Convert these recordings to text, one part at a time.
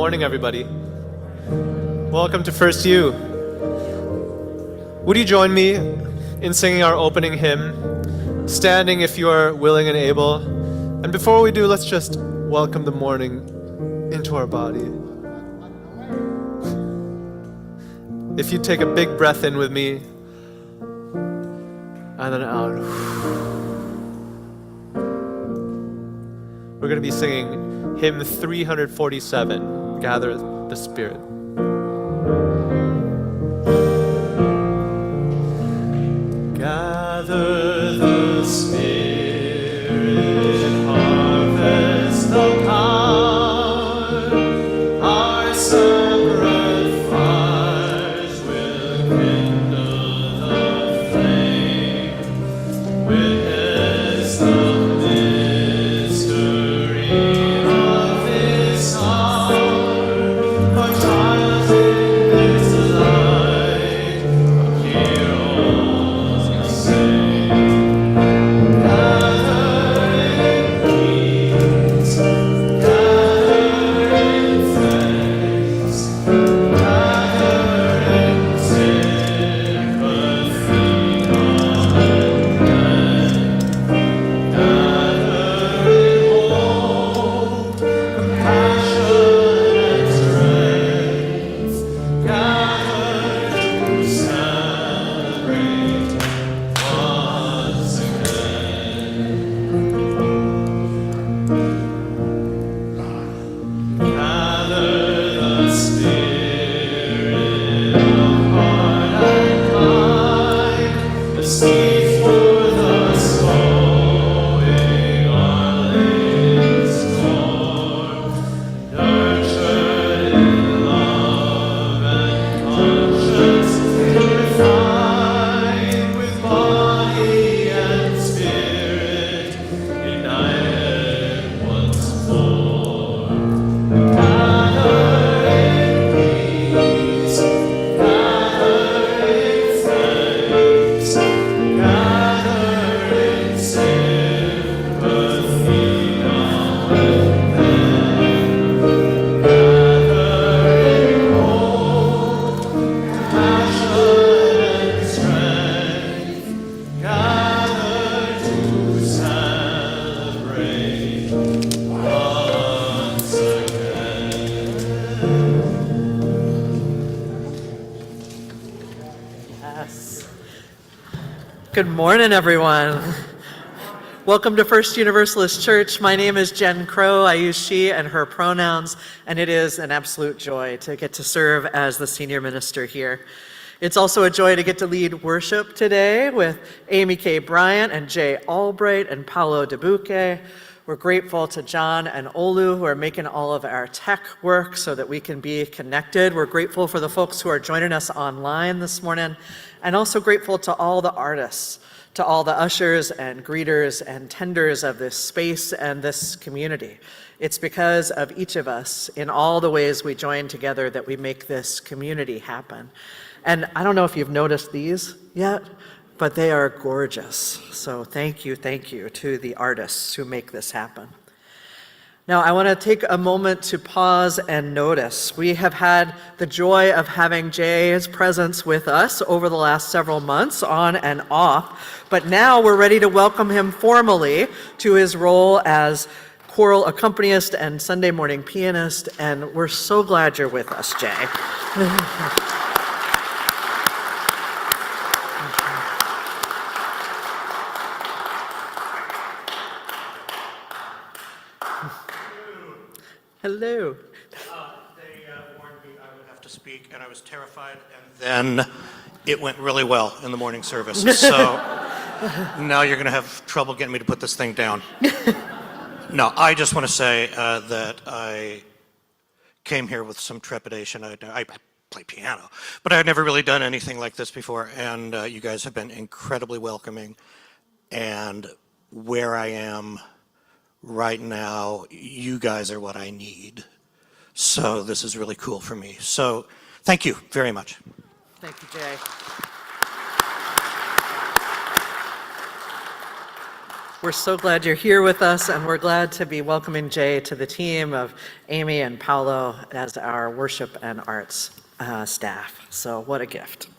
morning, everybody. Welcome to First U. Would you join me in singing our opening hymn, standing if you are willing and able? And before we do, let's just welcome the morning into our body. If you take a big breath in with me, and then out. We're going to be singing hymn 347, Gather the Spirit. Gather the Spirit, harvest the power, our separate fires will kindle the flame, witness the mystery of this hour, our trials in this light, heroes we sing. Gather in peace, gather in thanks, gather in sympathy unending, gather in hope, compassion and strength, gather to celebrate once again. Gather the spirit of heart and mind, the seed for the sowing our late store, nurtured in love and conscience refined, with body and spirit united once more. Gather in peace, gather in thanks, gather in sympathy now and then, gather in hope, compassion and strength, gather to celebrate once again. Yes. Good morning, everyone. Welcome to First Universalist Church. My name is Jen Crow. I use she and her pronouns, and it is an absolute joy to get to serve as the senior minister here. It's also a joy to get to lead worship today with Amy K. Bryant and Jay Albright and Paolo DeBuque. We're grateful to John and Olu, who are making all of our tech work so that we can be connected. We're grateful for the folks who are joining us online this morning, and also grateful to all the artists, to all the ushers and greeters and tenders of this space and this community. It's because of each of us in all the ways we join together that we make this community happen. And I don't know if you've noticed these yet, but they are gorgeous. So thank you to the artists who make this happen. Now, I want to take a moment to pause and notice. We have had the joy of having Jay's presence with us over the last several months, on and off, but now we're ready to welcome him formally to his role as choral accompanist and Sunday morning pianist, and we're so glad you're with us, Jay. Hello. They warned me I would have to speak, and I was terrified, and then it went really well in the morning service. So now you're going to have trouble getting me to put this thing down. No, I just want to say that I came here with some trepidation. I play piano, but I had never really done anything like this before, and you guys have been incredibly welcoming. And where I am right now, you guys are what I need. So this is really cool for me. So thank you very much. Thank you, Jay. We're so glad you're here with us, and we're glad to be welcoming Jay to the team of Amy and Paolo as our worship and arts staff. So what a gift.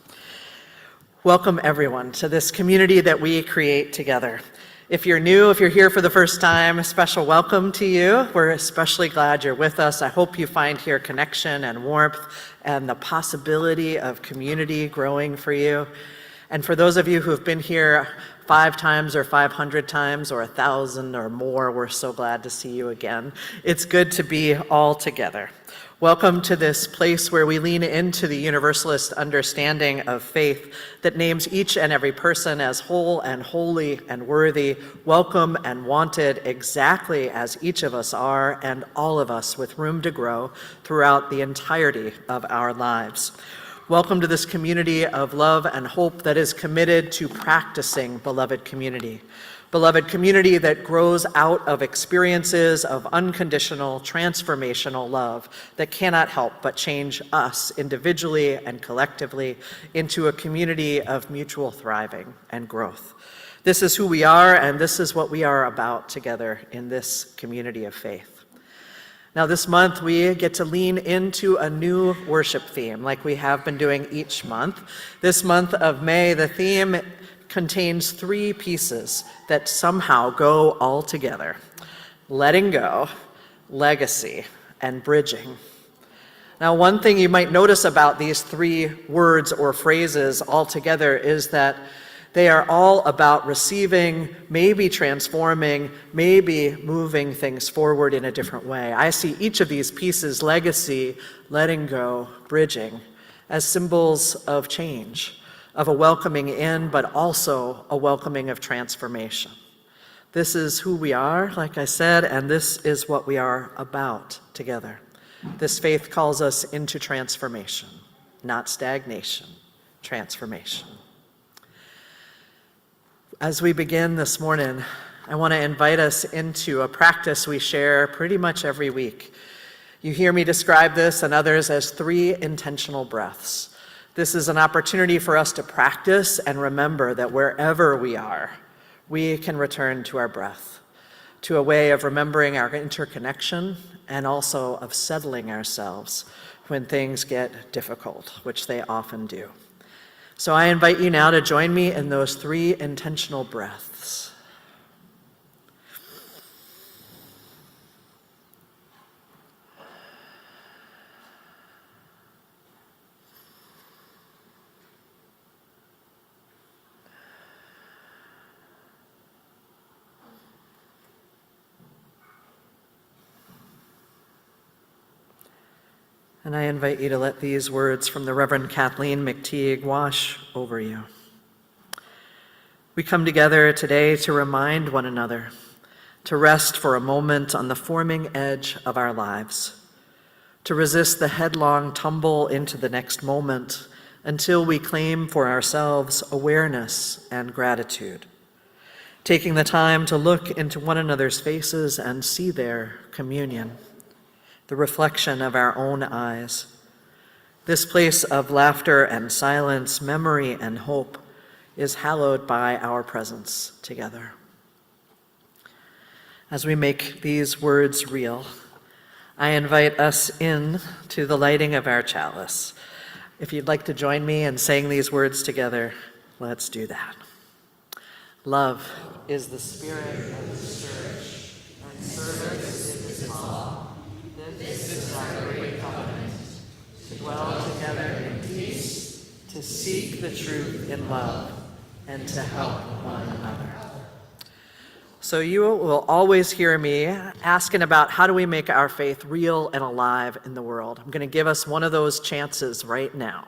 Welcome everyone to this community that we create together. If you're new, if you're here for the first time, a special welcome to you. We're especially glad you're with us. I hope you find here connection and warmth and the possibility of community growing for you. And for those of you who have been here 5 times or 500 times or 1,000 or more, we're so glad to see you again. It's good to be all together. Welcome to this place where we lean into the Universalist understanding of faith that names each and every person as whole and holy and worthy, welcome and wanted exactly as each of us are, and all of us with room to grow throughout the entirety of our lives. Welcome to this community of love and hope that is committed to practicing beloved community. Beloved community that grows out of experiences of unconditional, transformational love that cannot help but change us individually and collectively into a community of mutual thriving and growth. This is who we are, and this is what we are about together in this community of faith. Now this month we get to lean into a new worship theme like we have been doing each month. This month of May, the theme contains 3 pieces that somehow go all together: letting go, legacy, and bridging. Now, one thing you might notice about these 3 words or phrases all together is that they are all about receiving, maybe transforming, maybe moving things forward in a different way. I see each of these pieces, legacy, letting go, bridging, as symbols of change, of a welcoming in, but also a welcoming of transformation. This is who we are, like I said, and this is what we are about together. This faith calls us into transformation, not stagnation, transformation. As we begin this morning, I want to invite us into a practice we share pretty much every week. You hear me describe this and others as 3 intentional breaths. This is an opportunity for us to practice and remember that wherever we are, we can return to our breath, to a way of remembering our interconnection and also of settling ourselves when things get difficult, which they often do. So I invite you now to join me in those 3 intentional breaths. And I invite you to let these words from the Reverend Kathleen McTeague wash over you. We come together today to remind one another, to rest for a moment on the forming edge of our lives, to resist the headlong tumble into the next moment until we claim for ourselves awareness and gratitude, taking the time to look into one another's faces and see their communion, the reflection of our own eyes. This place of laughter and silence, memory and hope is hallowed by our presence together. As we make these words real, I invite us in to the lighting of our chalice. If you'd like to join me in saying these words together, let's do that. Love is the spirit of the church, and service is its law. This is our great covenant, to dwell together in peace, to seek the truth in love, and to help one another. So you will always hear me asking about how do we make our faith real and alive in the world. I'm going to give us one of those chances right now.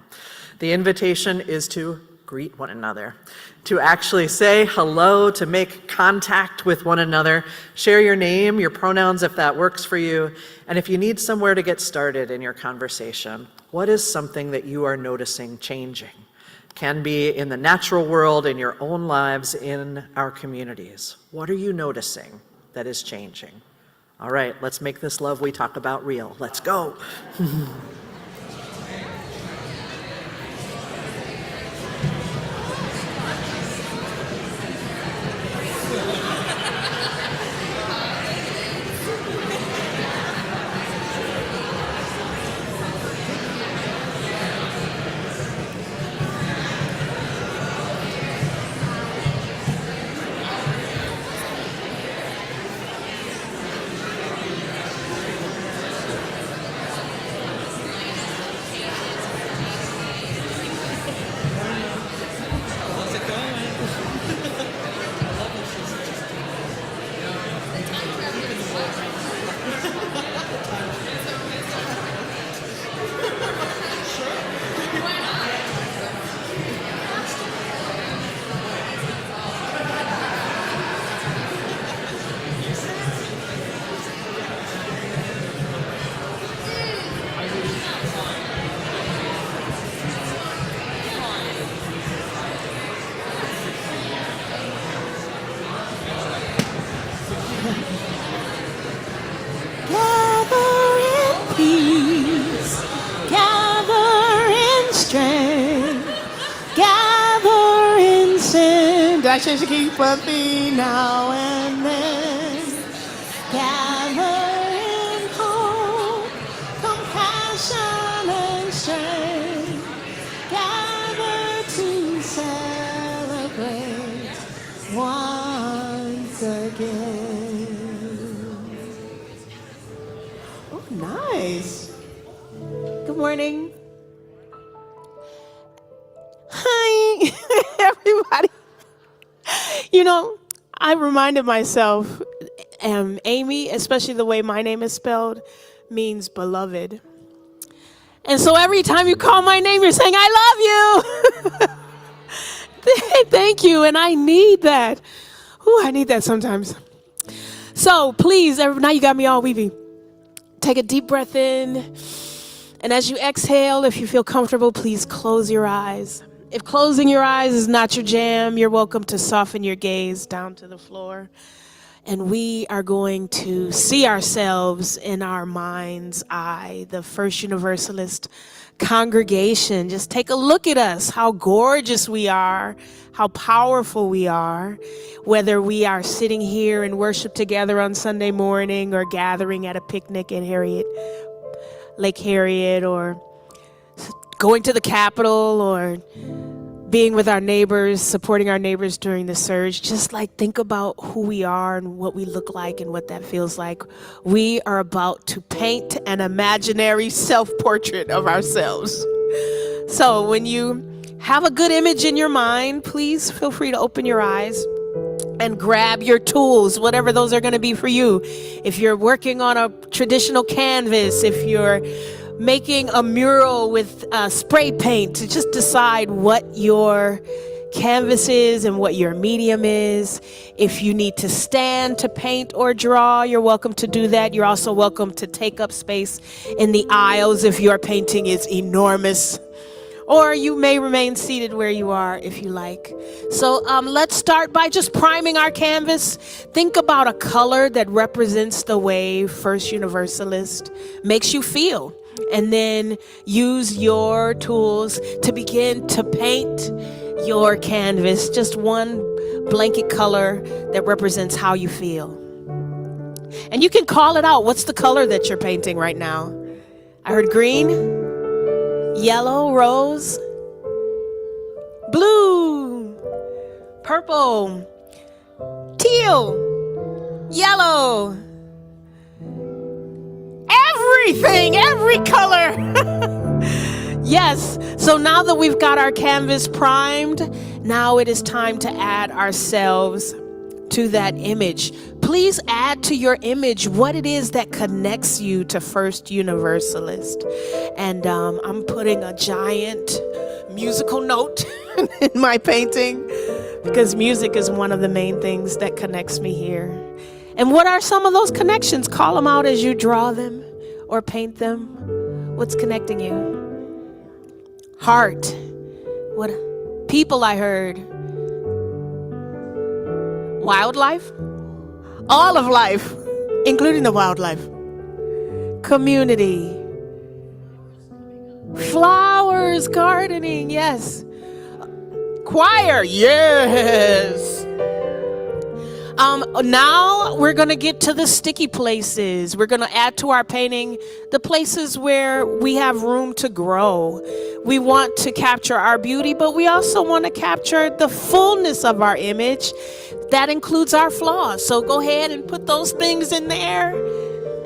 The invitation is to greet one another, to actually say hello, to make contact with one another, share your name, your pronouns if that works for you, and if you need somewhere to get started in your conversation, what is something that you are noticing changing? Can be in the natural world, in your own lives, in our communities. What are you noticing that is changing? All right, let's make this love we talk about real. Let's go. that should keep us be now and then. Gather in hope, compassion and strength. Gather to celebrate once again. Oh, nice. Good morning. Hi, everybody. You know, I reminded myself, Amy, especially the way my name is spelled, means beloved. And so every time you call my name, you're saying, I love you. Thank you, and I need that. Ooh, I need that sometimes. So please, now you got me all weepy. Take a deep breath in. And as you exhale, if you feel comfortable, please close your eyes. If closing your eyes is not your jam, you're welcome to soften your gaze down to the floor. And we are going to see ourselves in our mind's eye, the First Universalist congregation. Just take a look at us, how gorgeous we are, how powerful we are, whether we are sitting here and worship together on Sunday morning or gathering at a picnic in Lake Harriet, or going to the Capitol, or being with our neighbors, supporting our neighbors during the surge. Just like think about who we are and what we look like and what that feels like. We are about to paint an imaginary self-portrait of ourselves. So when you have a good image in your mind, please feel free to open your eyes and grab your tools, whatever those are going to be for you. If you're working on a traditional canvas, if you're making a mural with spray paint, to just decide what your canvas is and what your medium is. If you need to stand to paint or draw, you're welcome to do that. You're also welcome to take up space in the aisles if your painting is enormous. Or you may remain seated where you are if you like. So let's start by just priming our canvas. Think about a color that represents the way First Universalist makes you feel. And then use your tools to begin to paint your canvas. Just one blanket color that represents how you feel. And you can call it out. What's the color that you're painting right now? I heard green, yellow, rose, blue, purple, teal, yellow. Everything, every color. Yes. So now that we've got our canvas primed, now it is time to add ourselves to that image. Please add to your image what it is that connects you to First Universalist. And I'm putting a giant musical note in my painting because music is one of the main things that connects me here. And what are some of those connections? Call them out as you draw them or paint them. What's connecting you? Heart. What? People, I heard. Wildlife? All of life, including the wildlife. Community. Flowers, gardening, yes. Choir, yes. Now we're going to get to the sticky places. We're going to add to our painting the places where we have room to grow. We want to capture our beauty, but we also want to capture the fullness of our image. That includes our flaws. So go ahead and put those things in there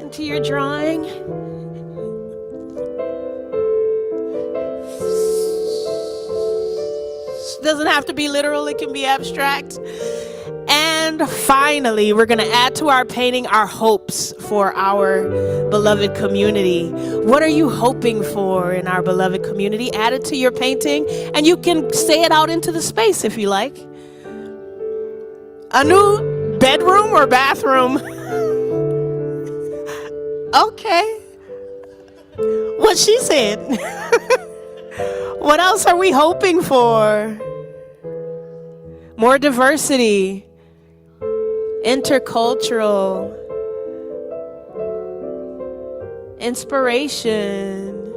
into your drawing. Doesn't have to be literal, it can be abstract. And finally, we're going to add to our painting our hopes for our beloved community. What are you hoping for in our beloved community? Add it to your painting, and you can say it out into the space if you like. A new bedroom or bathroom? Okay. What she said. What else are we hoping for? More diversity. Intercultural, inspiration,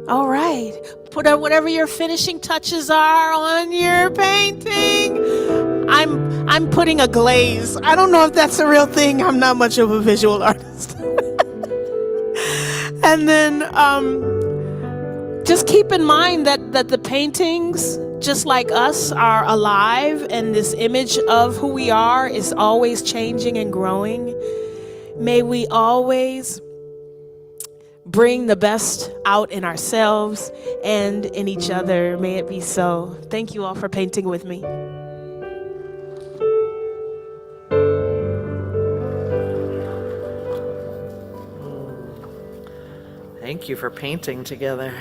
All right. Put up whatever your finishing touches are on your painting. I'm putting a glaze. I don't know if that's a real thing. I'm not much of a visual artist. And then just keep in mind that the paintings, just like us, are alive, and this image of who we are is always changing and growing. May we always bring the best out in ourselves and in each other. May it be so. Thank you all for painting with me. Thank you for painting together.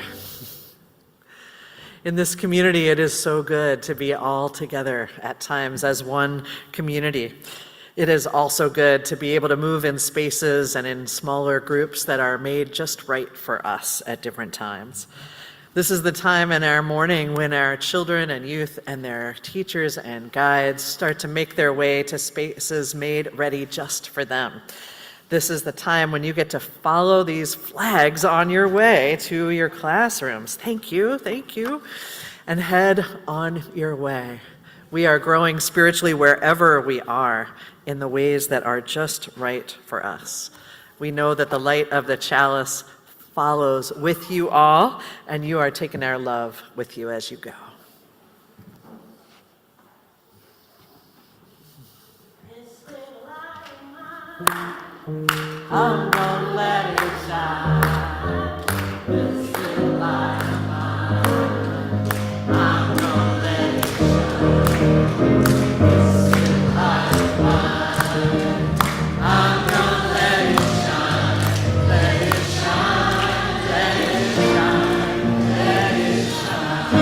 In this community, it is so good to be all together at times as one community. It is also good to be able to move in spaces and in smaller groups that are made just right for us at different times. This is the time in our morning when our children and youth and their teachers and guides start to make their way to spaces made ready just for them. This is the time when you get to follow these flags on your way to your classrooms. Thank you, and head on your way. We are growing spiritually wherever we are in the ways that are just right for us. We know that the light of the chalice follows with you all, and you are taking our love with you as you go. I'm gonna let it shine. This little light of mine. I'm gonna let it shine. This little light of mine. I'm gonna let it shine. Let it shine. Let it shine. Let it shine.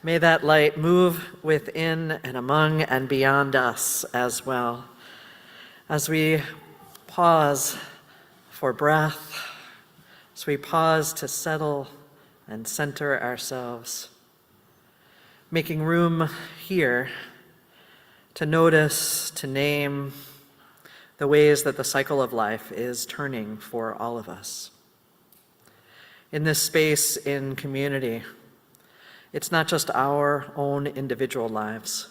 May that light move within and among and beyond us as well. As we pause for breath, as we pause to settle and center ourselves, making room here to notice, to name the ways that the cycle of life is turning for all of us. In this space, in community, it's not just our own individual lives,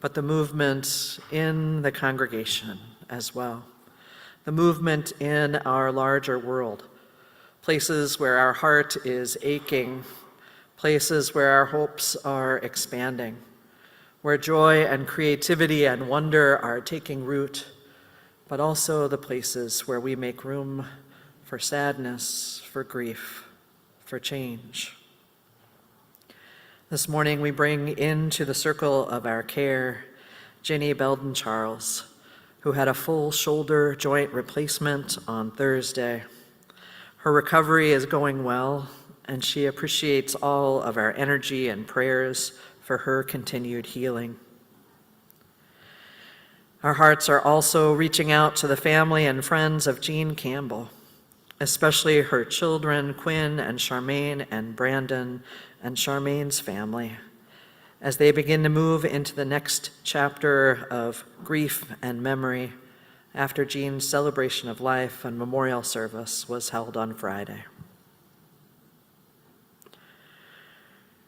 but the movement in the congregation as well. The movement in our larger world, places where our heart is aching, places where our hopes are expanding, where joy and creativity and wonder are taking root, but also the places where we make room for sadness, for grief, for change. This morning we bring into the circle of our care Jenny Belden Charles, who had a full shoulder joint replacement on Thursday. Her recovery is going well, and she appreciates all of our energy and prayers for her continued healing. Our hearts are also reaching out to the family and friends of Jean Campbell, especially her children, Quinn and Charmaine and Brandon, and Charmaine's family, as they begin to move into the next chapter of grief and memory after Jean's celebration of life and memorial service was held on Friday.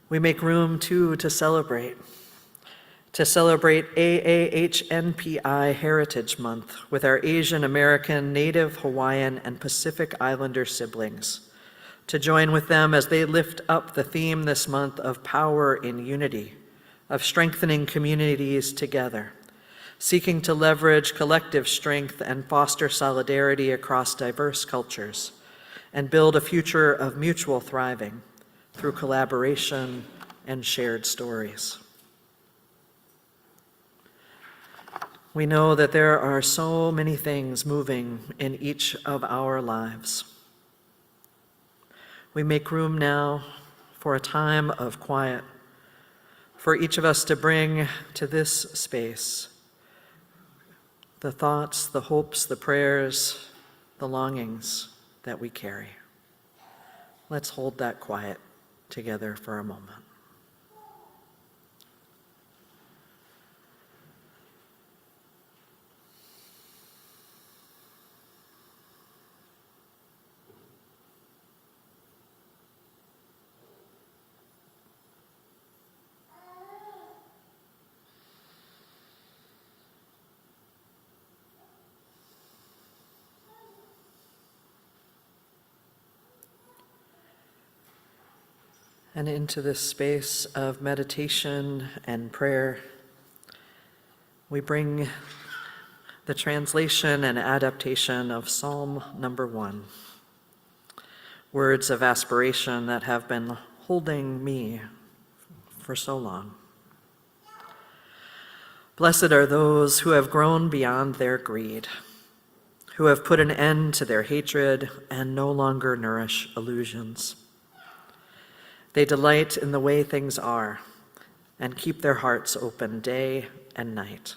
We make room, too, to celebrate AAHNPI Heritage Month with our Asian American, Native Hawaiian, and Pacific Islander siblings, to join with them as they lift up the theme this month of power in unity, of strengthening communities together, seeking to leverage collective strength and foster solidarity across diverse cultures, and build a future of mutual thriving through collaboration and shared stories. We know that there are so many things moving in each of our lives. We make room now for a time of quiet, for each of us to bring to this space the thoughts, the hopes, the prayers, the longings that we carry. Let's hold that quiet together for a moment. And into this space of meditation and prayer, we bring the translation and adaptation of Psalm number 1. Words of aspiration that have been holding me for so long. Blessed are those who have grown beyond their greed, who have put an end to their hatred and no longer nourish illusions. They delight in the way things are and keep their hearts open day and night.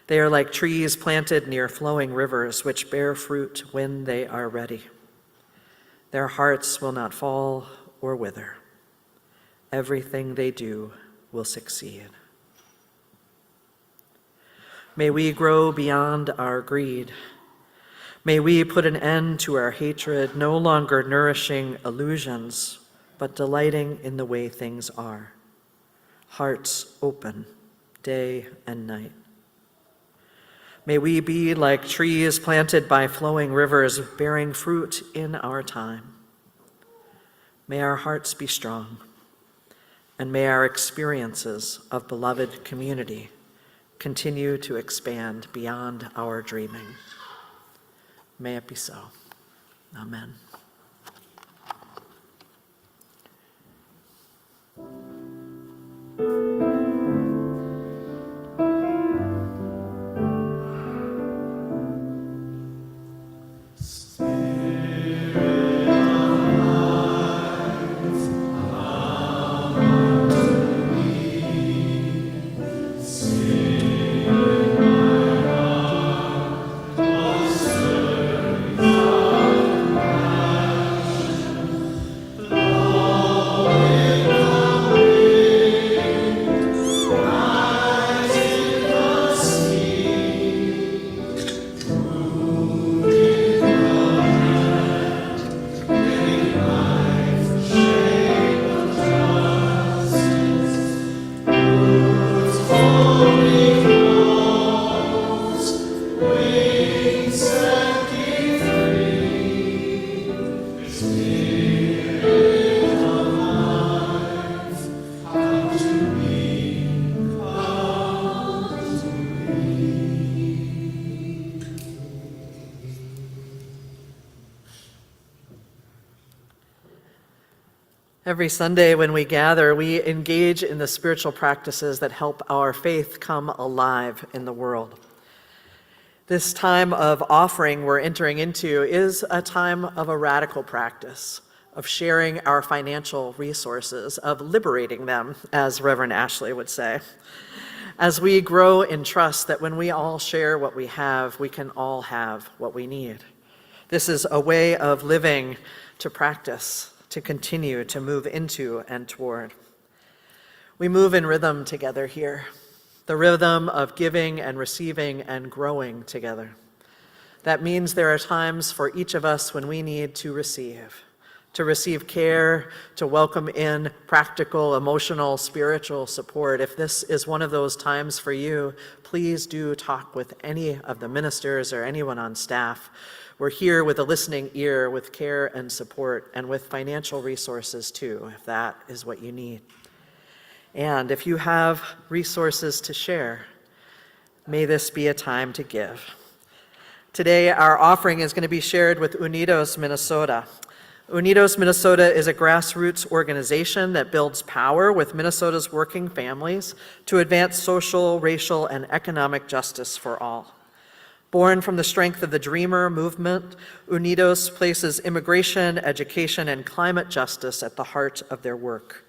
They are like trees planted near flowing rivers which bear fruit when they are ready. Their hearts will not fall or wither. Everything they do will succeed. May we grow beyond our greed. May we put an end to our hatred, no longer nourishing illusions, but delighting in the way things are. Hearts open, day and night. May we be like trees planted by flowing rivers, bearing fruit in our time. May our hearts be strong, and may our experiences of beloved community continue to expand beyond our dreaming. May it be so. Amen. Every Sunday when we gather, we engage in the spiritual practices that help our faith come alive in the world. This time of offering we're entering into is a time of a radical practice, of sharing our financial resources, of liberating them, as Reverend Ashley would say. As we grow in trust that when we all share what we have, we can all have what we need. This is a way of living to practice, to continue to move into and toward. We move in rhythm together here, the rhythm of giving and receiving and growing together. That means there are times for each of us when we need to receive care, to welcome in practical, emotional, spiritual support. If this is one of those times for you, please do talk with any of the ministers or anyone on staff. We're here with a listening ear, with care and support, and with financial resources too, if that is what you need. And if you have resources to share, may this be a time to give. Today, our offering is going to be shared with Unidos Minnesota. Unidos Minnesota is a grassroots organization that builds power with Minnesota's working families to advance social, racial, and economic justice for all. Born from the strength of the Dreamer movement, Unidos places immigration, education, and climate justice at the heart of their work.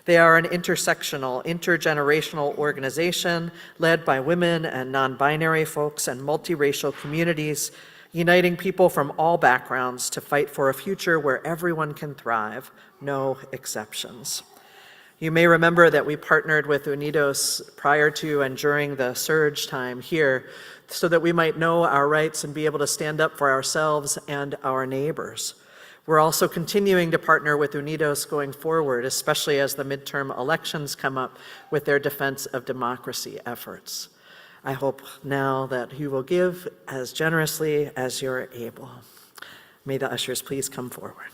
They are an intersectional, intergenerational organization led by women and non-binary folks and multiracial communities, uniting people from all backgrounds to fight for a future where everyone can thrive, no exceptions. You may remember that we partnered with Unidos prior to and during the surge time here so that we might know our rights and be able to stand up for ourselves and our neighbors. We're also continuing to partner with Unidos going forward, especially as the midterm elections come up with their defense of democracy efforts. I hope now that you will give as generously as you're able. May the ushers please come forward.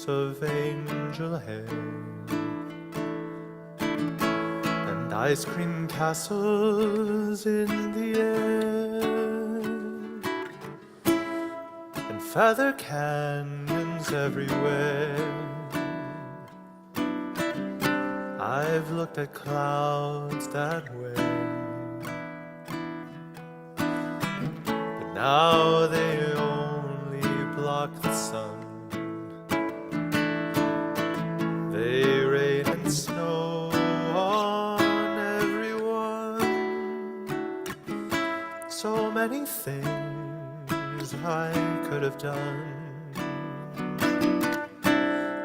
locks of angel hair, and ice cream castles in the air, and feather canyons everywhere. I've looked at clouds that way, but now they only block the sun. They rain and snow on everyone. So many things I could have done,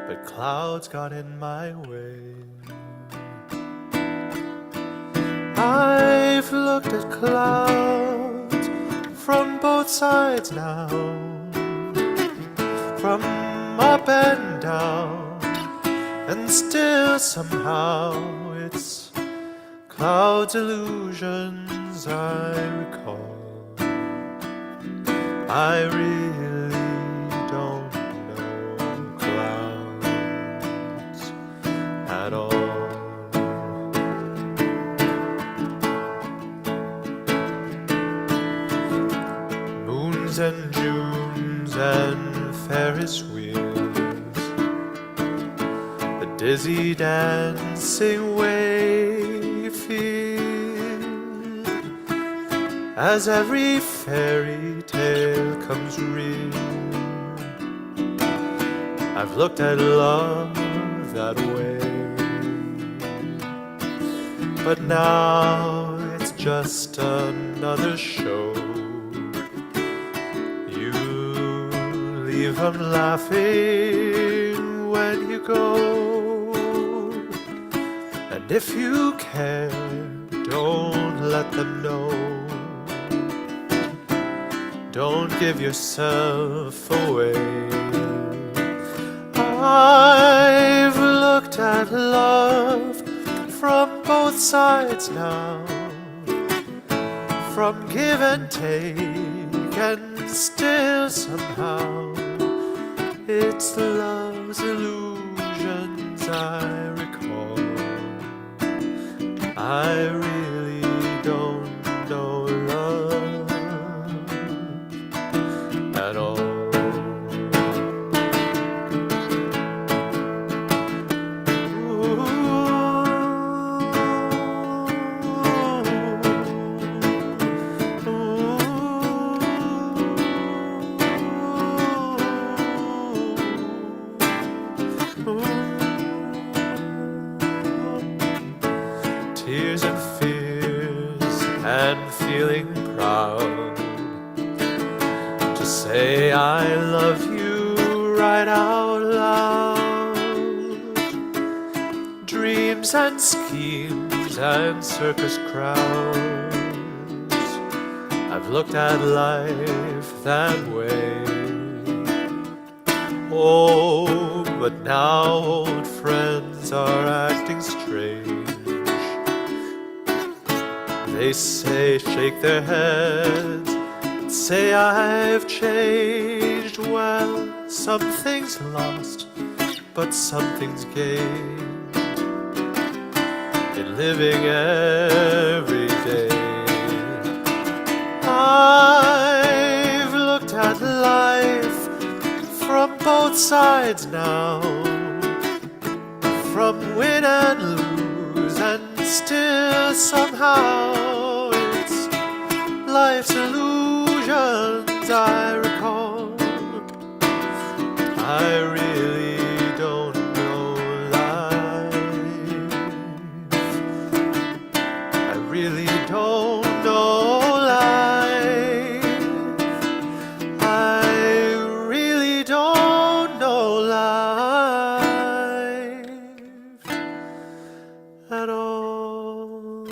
but clouds got in my way. I've looked at clouds from both sides now, from up and down, and still somehow it's clouds' illusions I recall. I really don't know clouds at all. And Junes and Ferris wheels, the dizzy dancing way you feel as every fairy tale comes real. I've looked at love that way, but now it's just another show. Leave them laughing when you go, and if you care, don't let them know. Don't give yourself away. I've looked at love from both sides now, from give and take, and still somehow it's love's illusions I recall. I really don't know love at all. Tears and fears and feeling proud to say I love you right out loud. Dreams and schemes and circus crowds, I've looked at life that way. Oh, but now old friends are acting strange. They say, shake their heads, say I've changed. Well, something's lost, but something's gained in living every day. I've looked at life from both sides now, from win and lose, and still somehow it's life's illusions I recall. I really don't know life. I really don't know life. I really don't know life at all.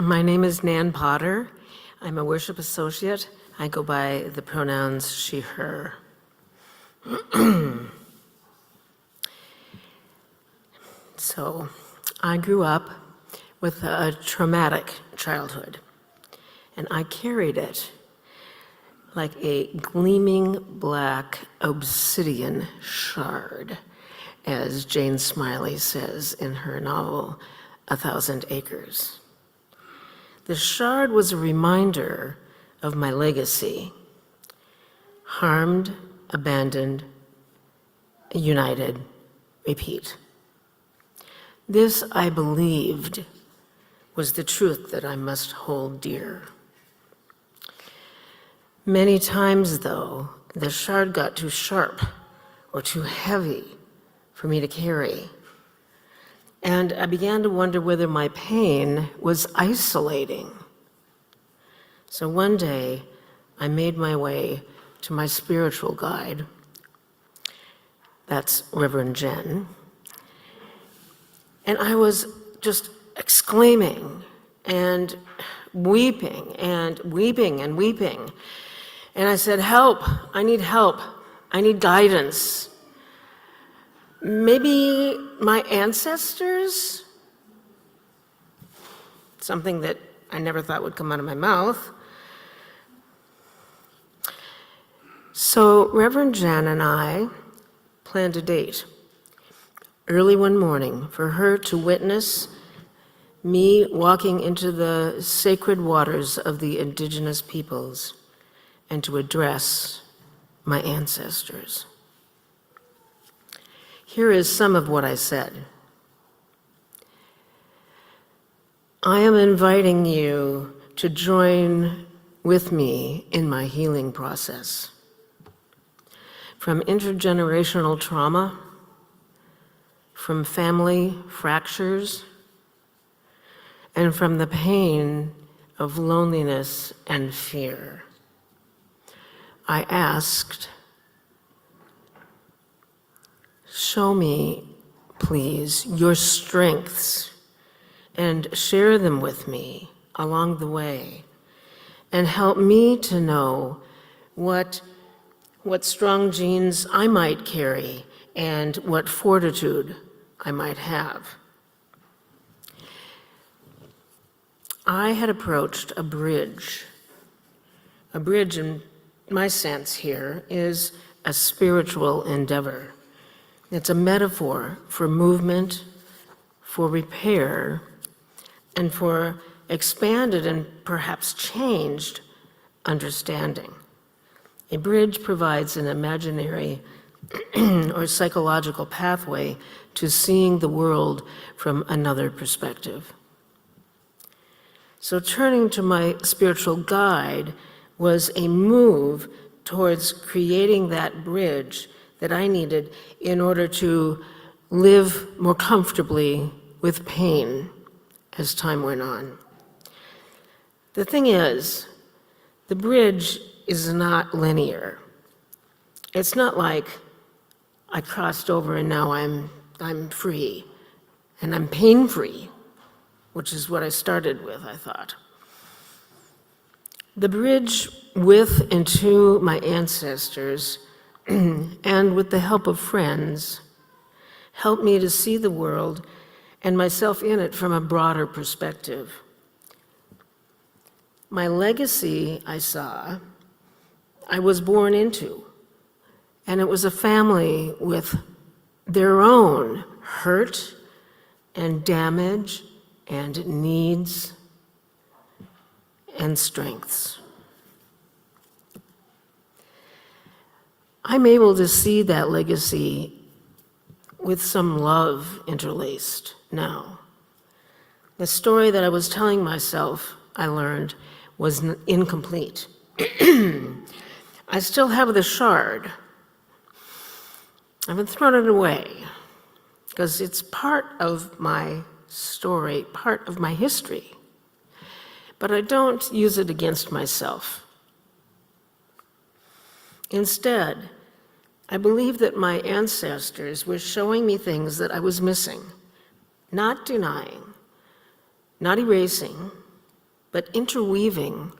My name is Nan Potter. I'm a worship associate. I go by the pronouns she, her. So, I grew up with a traumatic childhood, and I carried it like a gleaming black obsidian shard, as Jane Smiley says in her novel, A Thousand Acres. The shard was a reminder of my legacy: harmed, abandoned, united, repeat. This, I believed, was the truth that I must hold dear. Many times, though, the shard got too sharp or too heavy for me to carry, and I began to wonder whether my pain was isolating. So one day, I made my way to my spiritual guide. That's Reverend Jen. And I was just exclaiming and weeping and weeping and weeping. And I said, help, I need guidance. Maybe my ancestors? Something that I never thought would come out of my mouth. So Reverend Jan and I planned a date early one morning for her to witness me walking into the sacred waters of the indigenous peoples and to address my ancestors. Here is some of what I said. I am inviting you to join with me in my healing process. From intergenerational trauma, from family fractures, and from the pain of loneliness and fear. I asked, show me, please, your strengths and share them with me along the way, and help me to know what strong genes I might carry and what fortitude I might have. I had approached a bridge. A bridge, in my sense here, is a spiritual endeavor. It's a metaphor for movement, for repair, and for expanded and perhaps changed understanding. A bridge provides an imaginary or psychological pathway to seeing the world from another perspective. So turning to my spiritual guide was a move towards creating that bridge that I needed in order to live more comfortably with pain as time went on. The thing is, the bridge is not linear. It's not like I crossed over and now I'm free and I'm pain-free, which is what I started with, I thought. The bridge with and to my ancestors and with the help of friends helped me to see the world and myself in it from a broader perspective. My legacy, I saw, I was born into, and it was a family with their own hurt and damage and needs and strengths. I'm able to see that legacy with some love interlaced now. The story that I was telling myself, I learned, was incomplete. I still have the shard. I haven't thrown it away because it's part of my story, part of my history. But I don't use it against myself. Instead, I believe that my ancestors were showing me things that I was missing, not denying, not erasing, but interweaving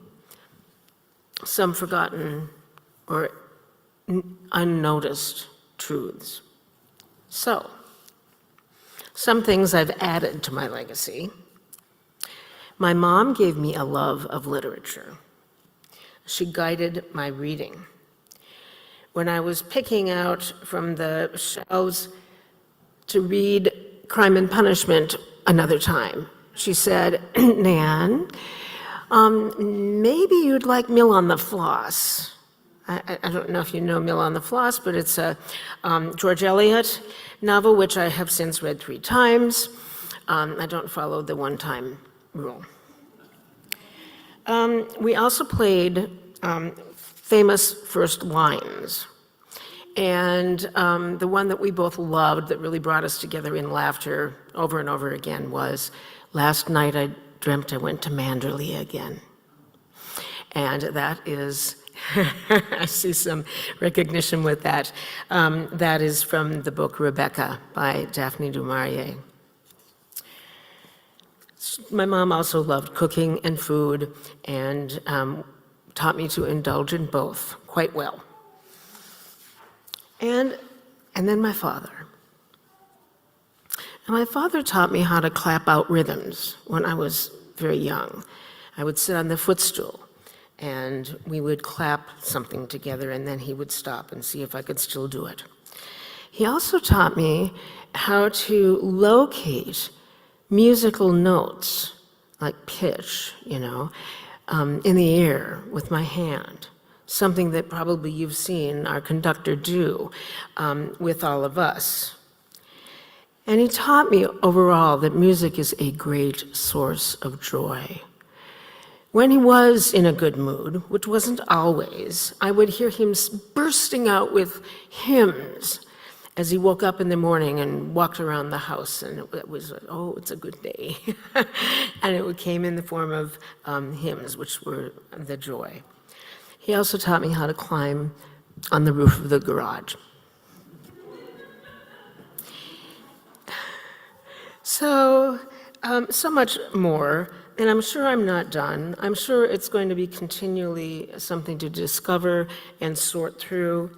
some forgotten or unnoticed truths. So, some things I've added to my legacy. My mom gave me a love of literature. She guided my reading. When I was picking out from the shelves to read Crime and Punishment another time, she said, Nan, maybe you'd like Mill on the Floss. I don't know if you know Mill on the Floss, but it's a George Eliot novel, which I have since read 3 times. I don't follow the one-time rule. We also played famous first lines. And the one that we both loved that really brought us together in laughter over and over again was, last night I dreamt I went to Manderley again. And that is, I see some recognition with that. That is from the book Rebecca by Daphne du Maurier. My mom also loved cooking and food and taught me to indulge in both quite well. And then my father. And my father taught me how to clap out rhythms when I was very young. I would sit on the footstool and we would clap something together, and then he would stop and see if I could still do it. He also taught me how to locate musical notes, like pitch, in the air with my hand, something that probably you've seen our conductor do with all of us. And he taught me overall that music is a great source of joy. When he was in a good mood, which wasn't always, I would hear him bursting out with hymns as he woke up in the morning and walked around the house, and it was, oh, it's a good day. And it came in the form of hymns, which were the joy. He also taught me how to climb on the roof of the garage. So much more, and I'm sure I'm not done. I'm sure it's going to be continually something to discover and sort through.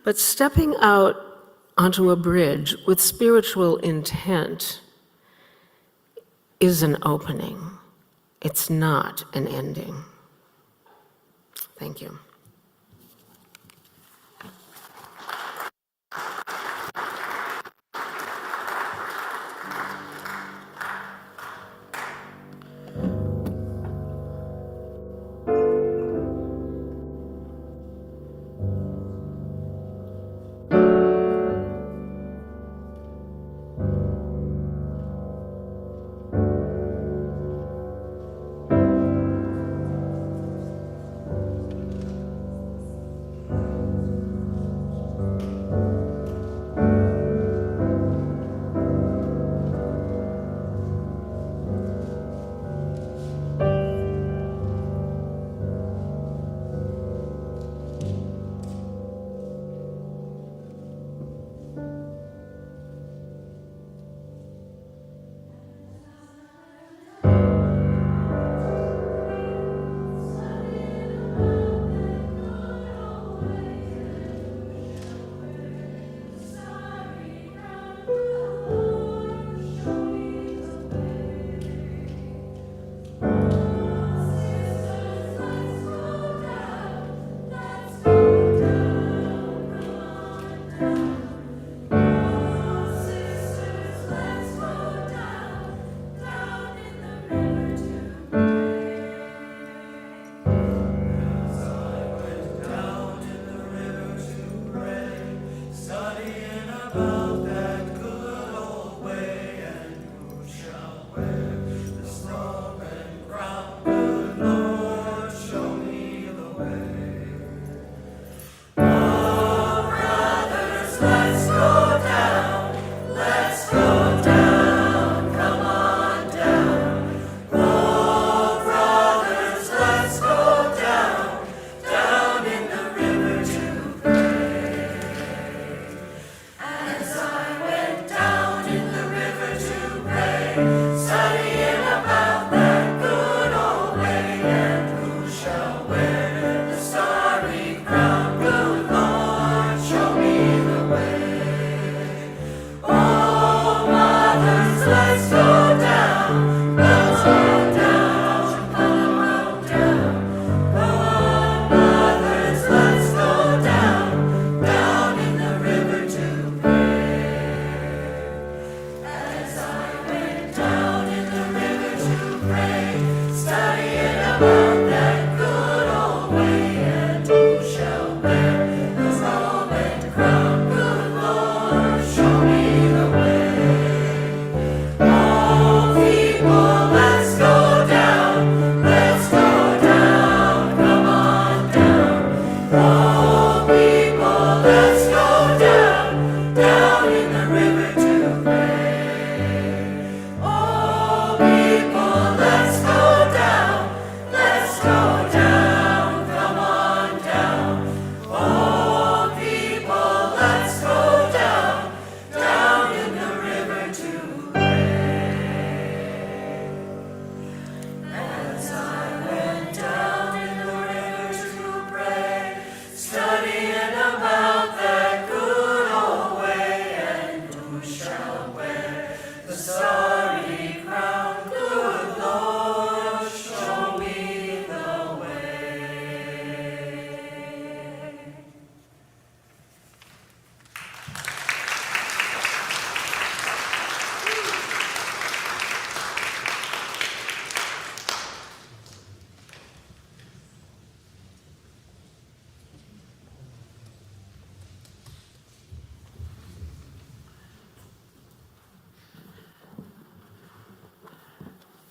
But stepping out onto a bridge with spiritual intent is an opening. It's not an ending. Thank you.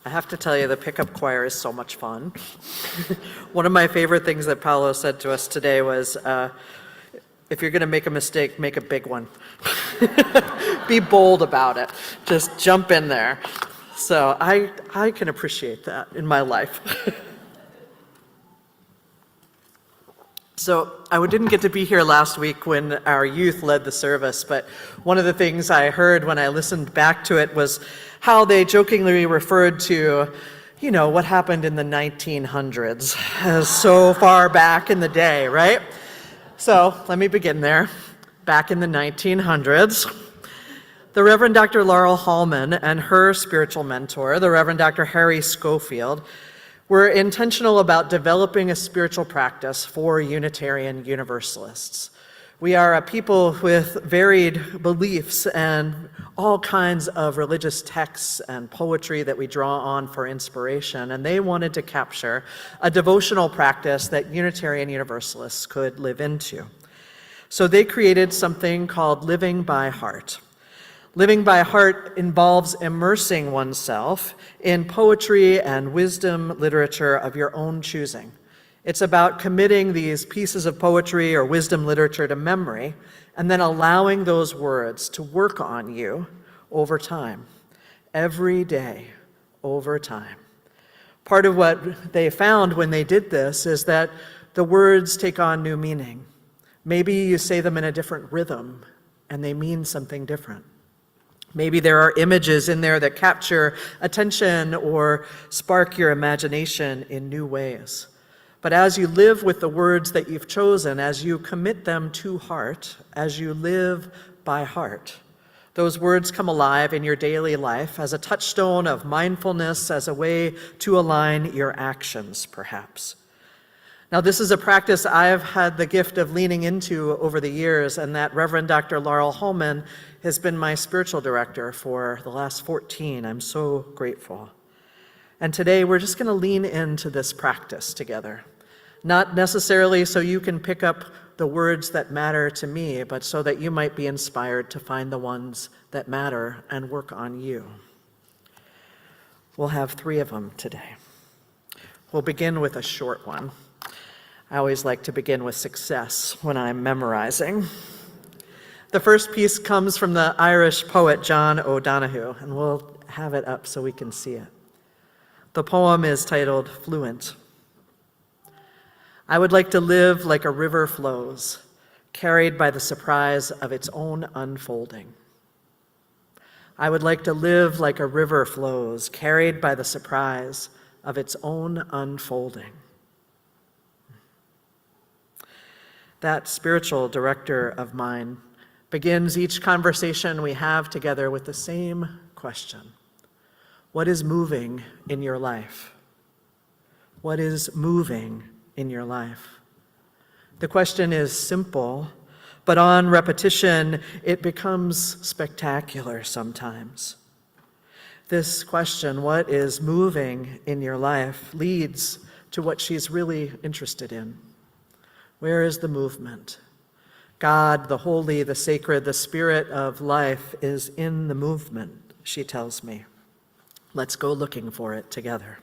I have to tell you, the pickup choir is so much fun. One of my favorite things that Paolo said to us today was, if you're going to make a mistake, make a big one. Be bold about it. Just jump in there. So I can appreciate that in my life. So I didn't get to be here last week when our youth led the service, but one of the things I heard when I listened back to it was how they jokingly referred to, you know, what happened in the 1900s, as so far back in the day, right? So let me begin there. Back in the 1900s, the Reverend Dr. Laurel Hallman and her spiritual mentor, the Reverend Dr. Harry Schofield, were intentional about developing a spiritual practice for Unitarian Universalists. We are a people with varied beliefs and all kinds of religious texts and poetry that we draw on for inspiration, and they wanted to capture a devotional practice that Unitarian Universalists could live into. So they created something called Living by Heart. Living by heart involves immersing oneself in poetry and wisdom literature of your own choosing. It's about committing these pieces of poetry or wisdom literature to memory and then allowing those words to work on you over time, every day, over time. Part of what they found when they did this is that the words take on new meaning. Maybe you say them in a different rhythm and they mean something different. Maybe there are images in there that capture attention or spark your imagination in new ways. But as you live with the words that you've chosen, as you commit them to heart, as you live by heart, those words come alive in your daily life as a touchstone of mindfulness, as a way to align your actions, perhaps. Now, this is a practice I've had the gift of leaning into over the years, and that Reverend Dr. Laurel Hallman has been my spiritual director for the last 14. I'm so grateful. And today we're just going to lean into this practice together. Not necessarily so you can pick up the words that matter to me, but so that you might be inspired to find the ones that matter and work on you. We'll have 3 of them today. We'll begin with a short one. I always like to begin with success when I'm memorizing. The first piece comes from the Irish poet John O'Donoghue, and we'll have it up so we can see it. The poem is titled Fluent. I would like to live like a river flows, carried by the surprise of its own unfolding. I would like to live like a river flows, carried by the surprise of its own unfolding. That spiritual director of mine begins each conversation we have together with the same question. What is moving in your life? What is moving in your life? The question is simple, but on repetition, it becomes spectacular sometimes. This question, what is moving in your life, leads to what she's really interested in. Where is the movement? God, the holy, the sacred, the spirit of life is in the movement, she tells me. Let's go looking for it together.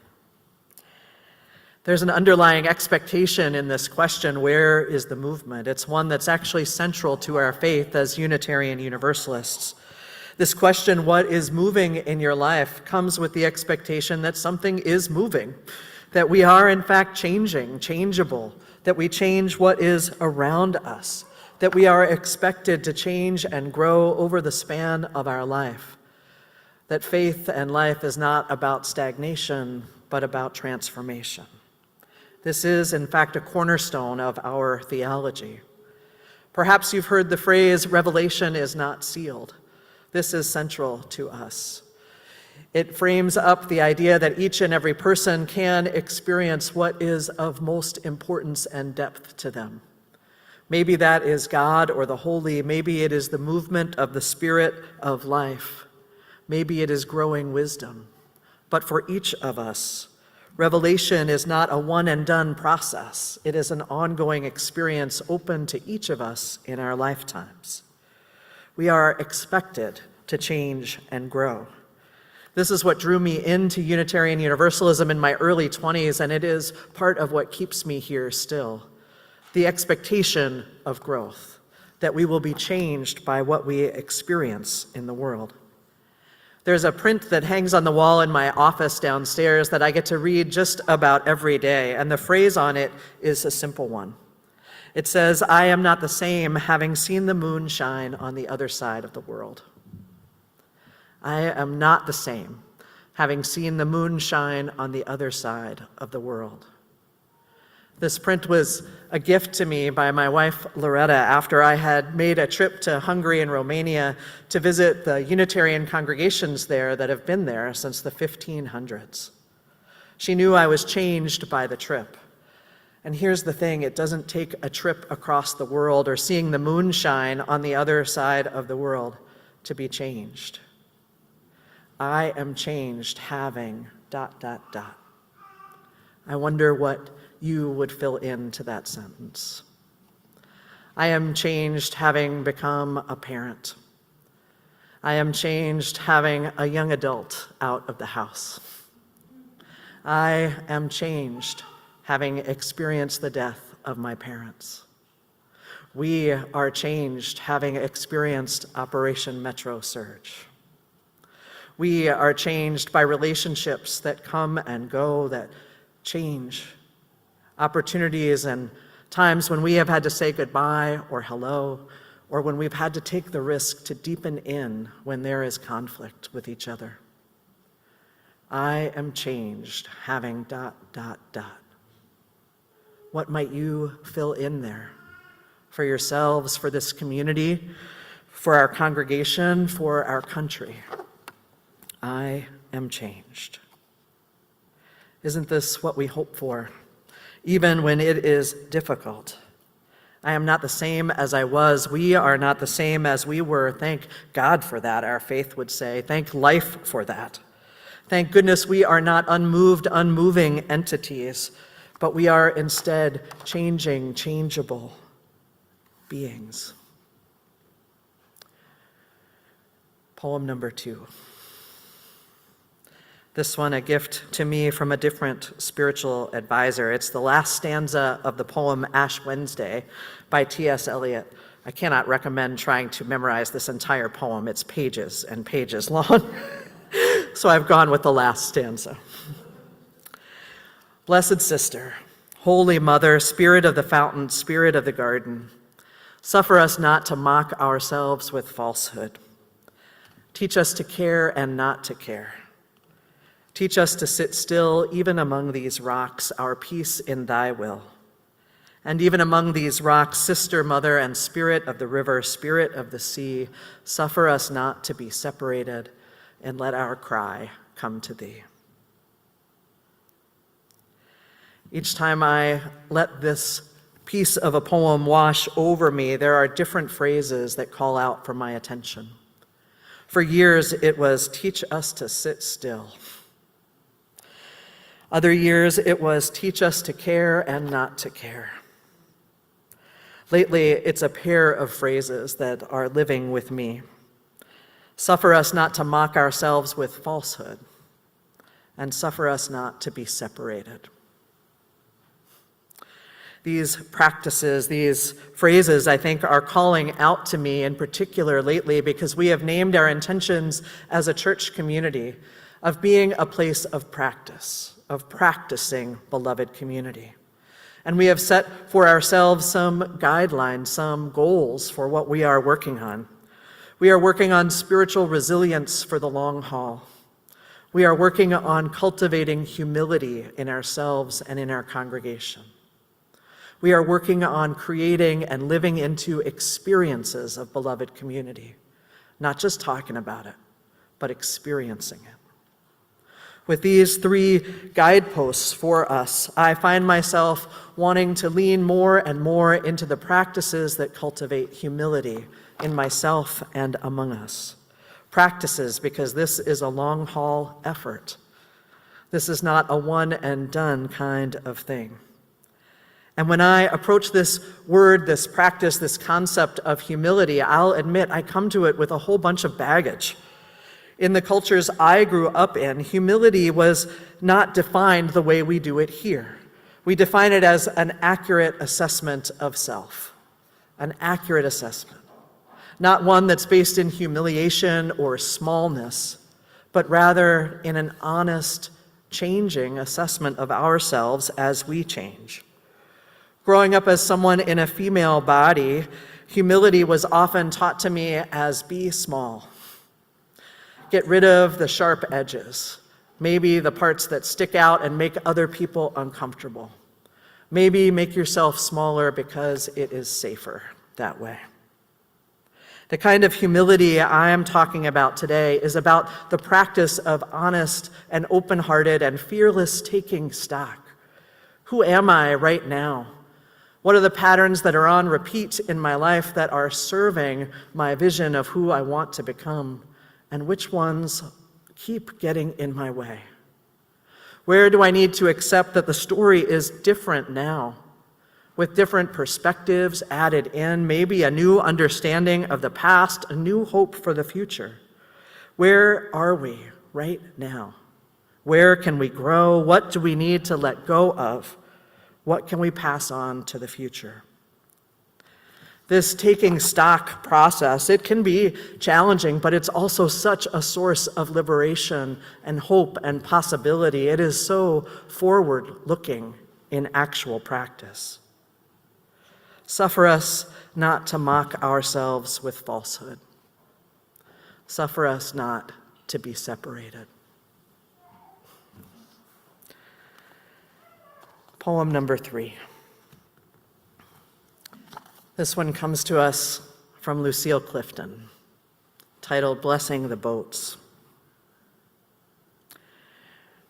There's an underlying expectation in this question, where is the movement? It's one that's actually central to our faith as Unitarian Universalists. This question, what is moving in your life, comes with the expectation that something is moving, that we are in fact changing, changeable, that we change what is around us, that we are expected to change and grow over the span of our life, that faith and life is not about stagnation, but about transformation. This is, in fact, a cornerstone of our theology. Perhaps you've heard the phrase, revelation is not sealed. This is central to us. It frames up the idea that each and every person can experience what is of most importance and depth to them. Maybe that is God or the holy. Maybe it is the movement of the spirit of life. Maybe it is growing wisdom. But for each of us, revelation is not a one-and-done process. It is an ongoing experience open to each of us in our lifetimes. We are expected to change and grow. This is what drew me into Unitarian Universalism in my early 20s, and it is part of what keeps me here still. The expectation of growth, that we will be changed by what we experience in the world. There's a print that hangs on the wall in my office downstairs that I get to read just about every day, and the phrase on it is a simple one. It says, "I am not the same, having seen the moon shine on the other side of the world." I am not the same, having seen the moon shine on the other side of the world. This print was a gift to me by my wife, Loretta, after I had made a trip to Hungary and Romania to visit the Unitarian congregations there that have been there since the 1500s. She knew I was changed by the trip. And here's the thing, it doesn't take a trip across the world or seeing the moon shine on the other side of the world to be changed. I am changed having ... I wonder what you would fill into that sentence. I am changed having become a parent. I am changed having a young adult out of the house. I am changed having experienced the death of my parents. We are changed having experienced Operation Metro Surge. We are changed by relationships that come and go, that change. Opportunities and times when we have had to say goodbye or hello, or when we've had to take the risk to deepen in when there is conflict with each other. I am changed having ... What might you fill in there for yourselves, for this community, for our congregation, for our country? I am changed. Isn't this what we hope for, even when it is difficult? I am not the same as I was. We are not the same as we were. Thank God for that, our faith would say. Thank life for that. Thank goodness we are not unmoved, unmoving entities, but we are instead changing, changeable beings. Poem number 2. This one, a gift to me from a different spiritual advisor. It's the last stanza of the poem Ash Wednesday by T.S. Eliot. I cannot recommend trying to memorize this entire poem. It's pages and pages long. So I've gone with the last stanza. Blessed Sister, Holy Mother, Spirit of the fountain, Spirit of the garden, suffer us not to mock ourselves with falsehood. Teach us to care and not to care. Teach us to sit still, even among these rocks, our peace in thy will. And even among these rocks, Sister, Mother, and Spirit of the river, Spirit of the sea, suffer us not to be separated, and let our cry come to thee. Each time I let this piece of a poem wash over me, there are different phrases that call out for my attention. For years, it was, teach us to sit still. Other years it was teach us to care and not to care. Lately, it's a pair of phrases that are living with me. Suffer us not to mock ourselves with falsehood, and suffer us not to be separated. These practices, these phrases, I think, are calling out to me in particular lately because we have named our intentions as a church community of being a place of practice, of practicing beloved community. And we have set for ourselves some guidelines, some goals for what we are working on. We are working on spiritual resilience for the long haul. We are working on cultivating humility in ourselves and in our congregation. We are working on creating and living into experiences of beloved community, not just talking about it, but experiencing it. With these three guideposts for us, I find myself wanting to lean more and more into the practices that cultivate humility in myself and among us. Practices, because this is a long haul effort. This is not a one and done kind of thing. And when I approach this word, this practice, this concept of humility, I'll admit I come to it with a whole bunch of baggage. In the cultures I grew up in, humility was not defined the way we do it here. We define it as an accurate assessment of self, an accurate assessment. Not one that's based in humiliation or smallness, but rather in an honest, changing assessment of ourselves as we change. Growing up as someone in a female body, humility was often taught to me as be small. Get rid of the sharp edges, maybe the parts that stick out and make other people uncomfortable. Maybe make yourself smaller because it is safer that way. The kind of humility I am talking about today is about the practice of honest and open-hearted and fearless taking stock. Who am I right now? What are the patterns that are on repeat in my life that are serving my vision of who I want to become? And which ones keep getting in my way? Where do I need to accept that the story is different now, with different perspectives added in, maybe a new understanding of the past, a new hope for the future? Where are we right now? Where can we grow? What do we need to let go of? What can we pass on to the future? This taking stock process, it can be challenging, but it's also such a source of liberation and hope and possibility. It is so forward-looking in actual practice. Suffer us not to mock ourselves with falsehood. Suffer us not to be separated. Poem number 3. This one comes to us from Lucille Clifton, titled Blessing the Boats.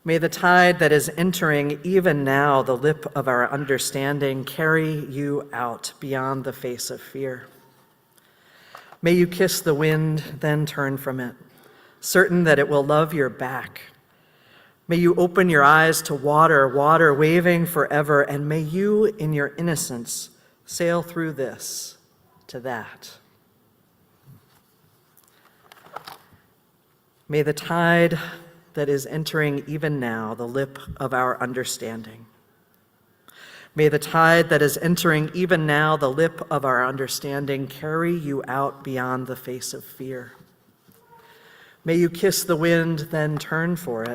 May the tide that is entering even now the lip of our understanding carry you out beyond the face of fear. May you kiss the wind, then turn from it, certain that it will love your back. May you open your eyes to water, water waving forever, and may you, in your innocence, sail through this to that. May the tide that is entering even now the lip of our understanding. May the tide that is entering even now the lip of our understanding carry you out beyond the face of fear. May you kiss the wind, then turn from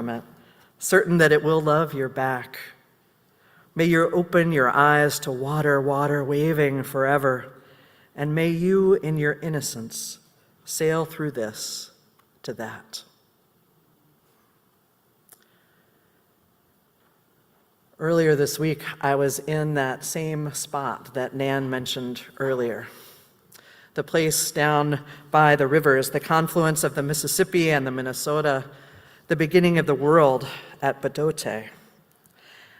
it, certain that it will love your back. May you open your eyes to water, water waving forever, and may you, in your innocence, sail through this to that. Earlier this week, I was in that same spot that Nan mentioned earlier. The place down by the rivers, the confluence of the Mississippi and the Minnesota, the beginning of the world at Bdote.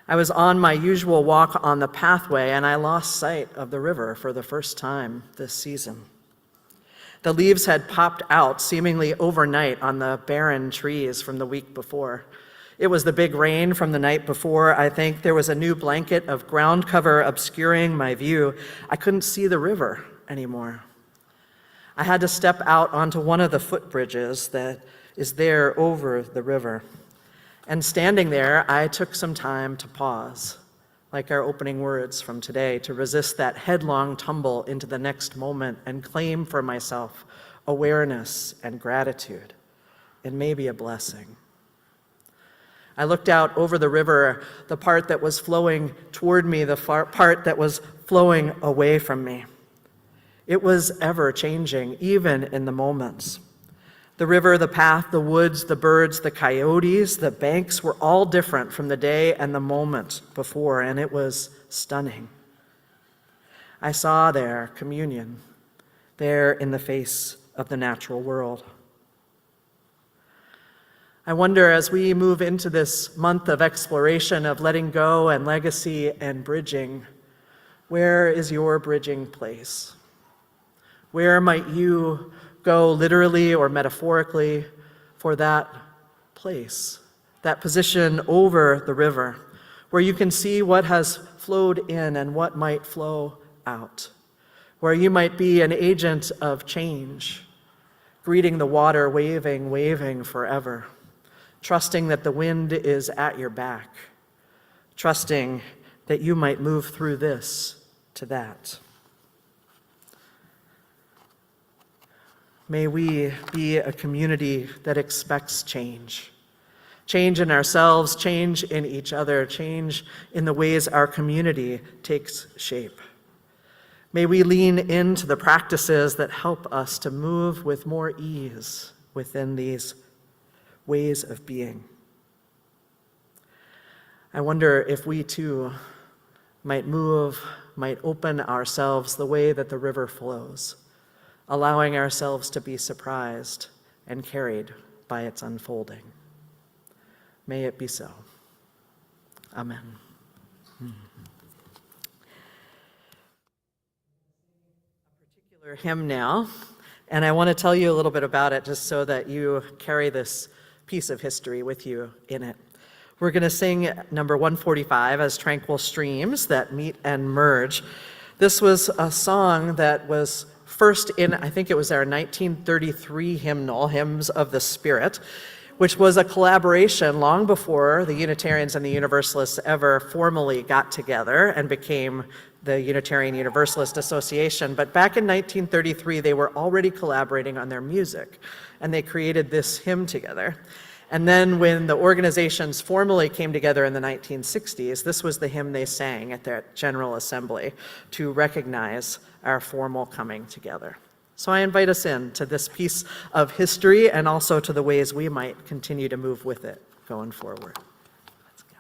I was on my usual walk on the pathway and I lost sight of the river for the first time this season. The leaves had popped out seemingly overnight on the barren trees from the week before. It was the big rain from the night before, I think. There was a new blanket of ground cover obscuring my view. I couldn't see the river anymore. I had to step out onto one of the footbridges that is there over the river. And standing there, I took some time to pause, like our opening words from today, to resist that headlong tumble into the next moment and claim for myself awareness and gratitude, and maybe a blessing. I looked out over the river, the part that was flowing toward me, the part that was flowing away from me. It was ever changing, even in the moments. The river, the path, the woods, the birds, the coyotes, the banks were all different from the day and the moment before, and it was stunning. I saw there communion, there in the face of the natural world. I wonder, as we move into this month of exploration, of letting go and legacy and bridging, where is your bridging place? Where might you go literally or metaphorically for that place, that position over the river, where you can see what has flowed in and what might flow out, where you might be an agent of change, greeting the water, waving, waving forever, trusting that the wind is at your back, trusting that you might move through this to that. May we be a community that expects change. Change in ourselves, change in each other, change in the ways our community takes shape. May we lean into the practices that help us to move with more ease within these ways of being. I wonder if we too might move, might open ourselves the way that the river flows, allowing ourselves to be surprised and carried by its unfolding. May it be so. Amen. A particular hymn now, and I want to tell you a little bit about it just so that you carry this piece of history with you in it. We're going to sing number 145 as Tranquil Streams That Meet and Merge. This was a song that was first in, I think it was our 1933 hymnal, Hymns of the Spirit, which was a collaboration long before the Unitarians and the Universalists ever formally got together and became the Unitarian Universalist Association. But back in 1933, they were already collaborating on their music, and they created this hymn together. And then when the organizations formally came together in the 1960s, this was the hymn they sang at their General Assembly to recognize our formal coming together. So I invite us in to this piece of history and also to the ways we might continue to move with it going forward. Let's go.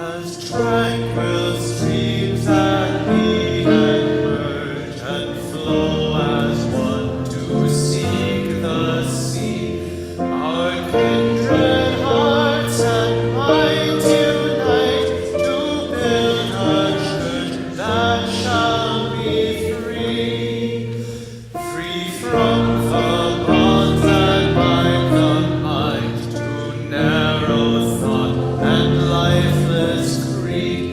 As tranquil streams that meet and merge and flow as one to seek the sea, our kindred hearts and minds unite to build a church that shall be free, free from the bonds that bind the mind to narrow thought and lifeless greed,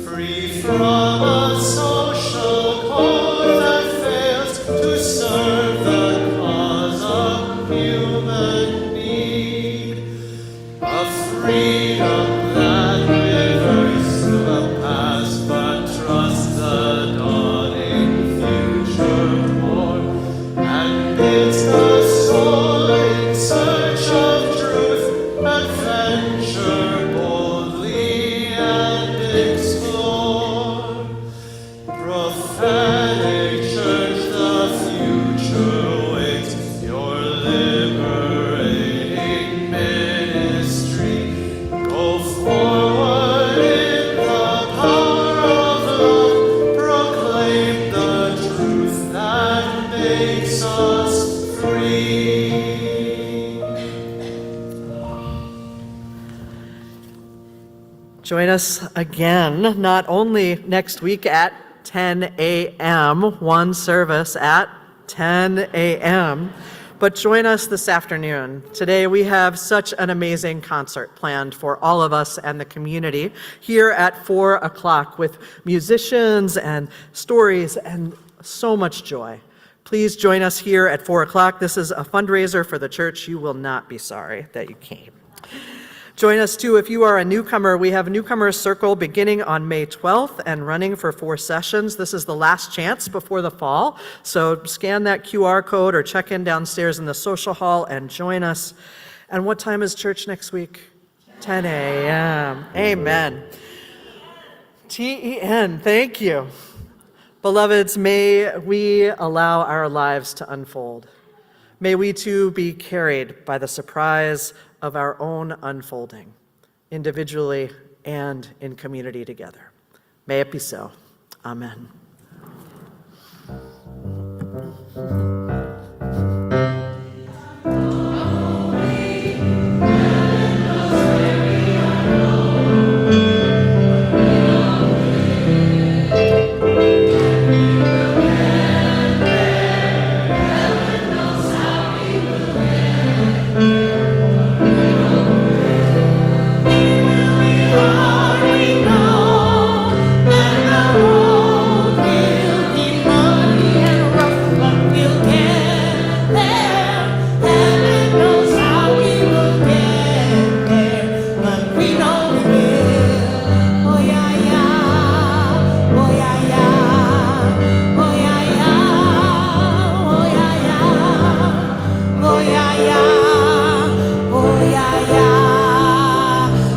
free from a social code that fails to serve the cause of human need, a freedom that reverts the past but trusts the dawning future more, and makes us free. Join us again, not only next week at 10 a.m., one service at 10 a.m., but join us this afternoon. Today we have such an amazing concert planned for all of us and the community here at 4 o'clock with musicians and stories and so much joy. Please join us here at 4 o'clock. This is a fundraiser for the church. You will not be sorry that you came. Join us too if you are a newcomer. We have a newcomer circle beginning on May 12th and running for 4 sessions. This is the last chance before the fall. So scan that QR code or check in downstairs in the social hall and join us. And what time is church next week? 10 a.m. Amen. TEN, thank you. Beloveds, may we allow our lives to unfold. May we too be carried by the surprise of our own unfolding, individually and in community together. May it be so. Amen.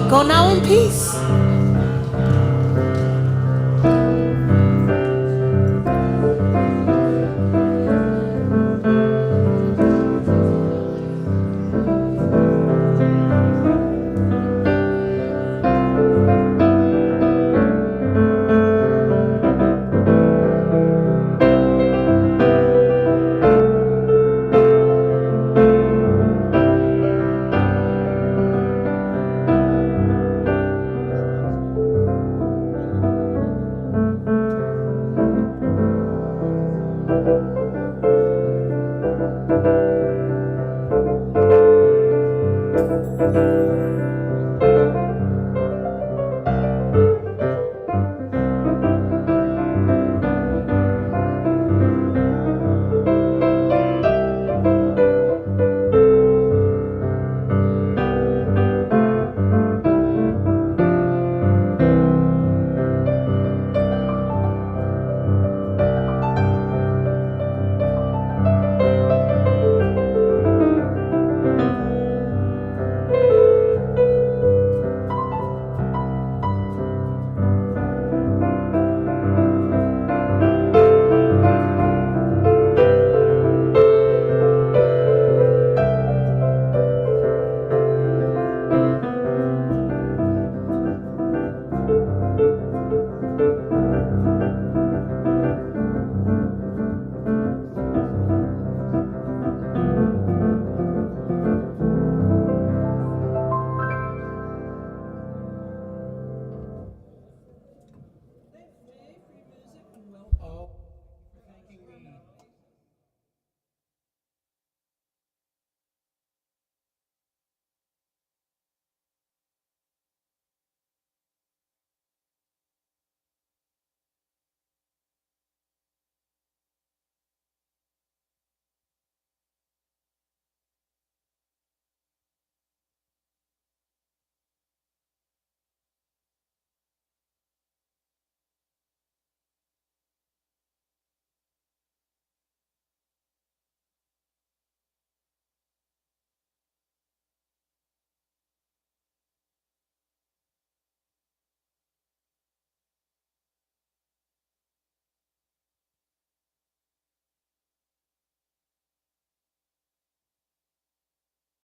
Go now in peace.